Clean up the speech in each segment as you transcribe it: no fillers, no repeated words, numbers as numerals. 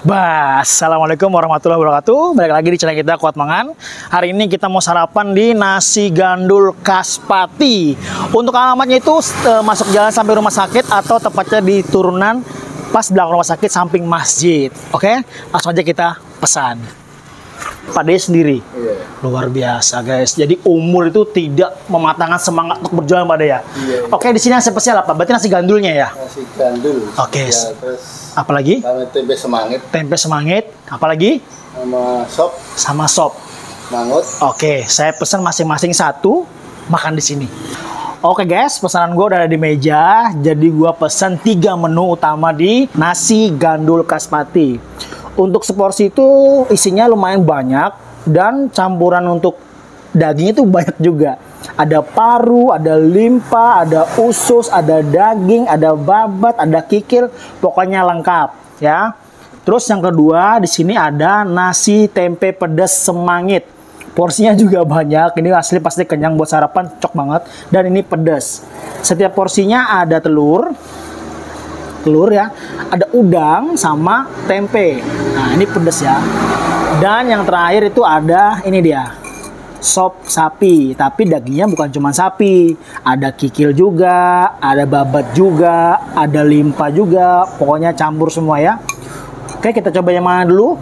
Assalamualaikum warahmatullahi wabarakatuh. Balik lagi di channel kita Kuat Mangan. Hari ini kita mau sarapan di nasi gandul khas Pati. Untuk alamatnya itu masuk jalan sampai rumah sakit atau tepatnya di turunan pas belakang rumah sakit samping masjid. Oke, langsung aja kita pesan. Pak De sendiri, luar biasa guys. Jadi umur itu tidak mematangkan semangat untuk berjuang Pak De ya. Oke, di sini yang spesial apa? Berarti nasi gandulnya ya? Nasi gandul. Oke. Ya, terus apalagi? tempe semangit. Tempe semangit. Apalagi? Sama sop. Sama sop. Mangut. Oke, saya pesan masing-masing satu. Makan di sini. Oke guys, pesanan gue udah ada di meja. Jadi gue pesan 3 menu utama di nasi gandul khas Pati. Untuk seporsi itu isinya lumayan banyak dan campuran untuk daging itu banyak juga. Ada paru, ada limpa, ada usus, ada daging, ada babat, ada kikil, pokoknya lengkap ya. Terus yang kedua di sini ada nasi tempe pedas semangit. Porsinya juga banyak. Ini asli pasti kenyang buat sarapan, cocok banget. Dan ini pedas. Setiap porsinya ada telur ya, ada udang sama tempe. Nah, ini pedas ya. Dan yang terakhir itu ada ini dia. Sop sapi, tapi dagingnya bukan cuma sapi. Ada kikil juga, ada babat juga, ada limpa juga. Pokoknya campur semua ya. Oke, kita coba yang mana dulu?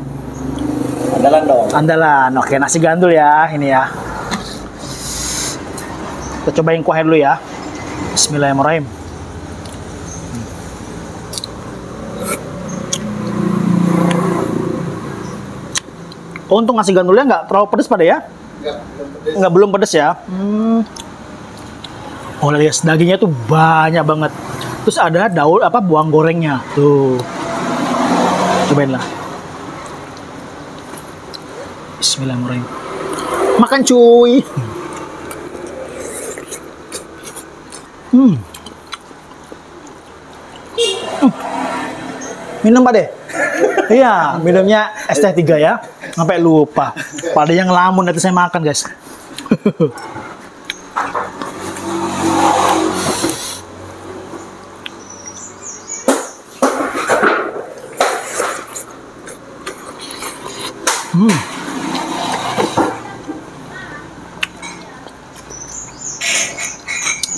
Andalan dong. Andalan. Oke, nasi gandul ya, ini ya. Kita cobain kuahnya dulu ya. Bismillahirrahmanirrahim. Untuk nasi gandulnya nggak terlalu pedas pada ya? Nggak, belum pedas ya. Oh lihat, dagingnya tuh banyak banget. Terus ada daun apa bawang gorengnya tuh. Cobain lah. Bismillahirrahmanirrahim. Makan cuy. Minum Pak De. Iya, minumnya es teh 3 ya. Sampai lupa. Pada yang lamun nanti saya makan, guys.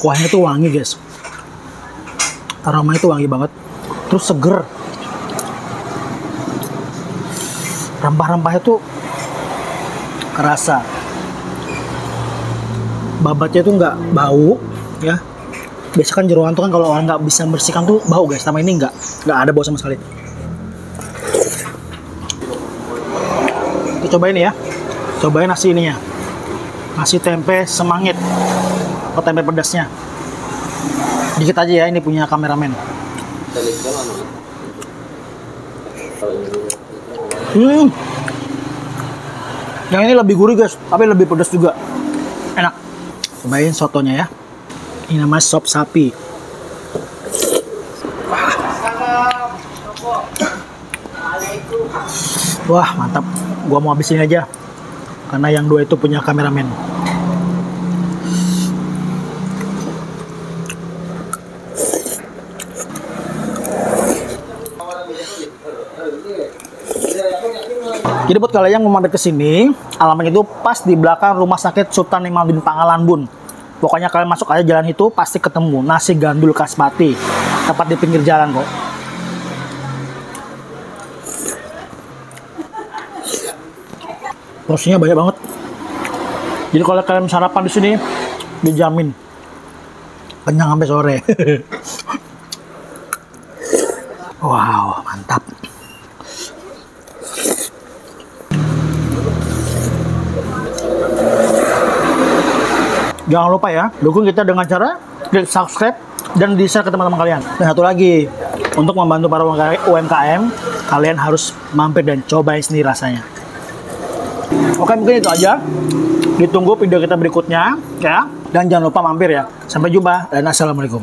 Kuahnya tuh wangi, guys. Aromanya tuh wangi banget. Terus seger. Rempah-rempahnya tuh kerasa. Babatnya tuh nggak bau ya. Biasanya kan jeroan tuh kan kalau orang nggak bisa bersihkan tuh bau guys. Sama ini nggak ada bau sama sekali. Kita cobain ya. Cobain nasi ininya. Nasi tempe semangit. Atau tempe pedasnya. Dikit aja ya, ini punya kameramen. Yang ini lebih gurih guys, tapi lebih pedas juga. Enak. Cobain sotonya ya. Ini namanya sop sapi. Wah mantap. Gua mau habisin aja. Karena yang dua itu punya kameramen. Jadi buat kalian yang mau mampir ke sini, alamatnya itu pas di belakang Rumah Sakit Sultan Imaduddin Pangkalan Bun. Pokoknya kalian masuk aja jalan itu pasti ketemu nasi gandul khas Pati. Tepat di pinggir jalan kok. Porsinya banyak banget. Jadi kalau kalian sarapan di sini dijamin kenyang sampai sore. Wow, mantap. Jangan lupa ya, dukung kita dengan cara klik subscribe dan di-share ke teman-teman kalian. Dan satu lagi, untuk membantu para UMKM, kalian harus mampir dan cobain sendiri rasanya. Oke, mungkin itu aja. Ditunggu video kita berikutnya ya. Dan jangan lupa mampir ya. Sampai jumpa dan assalamualaikum.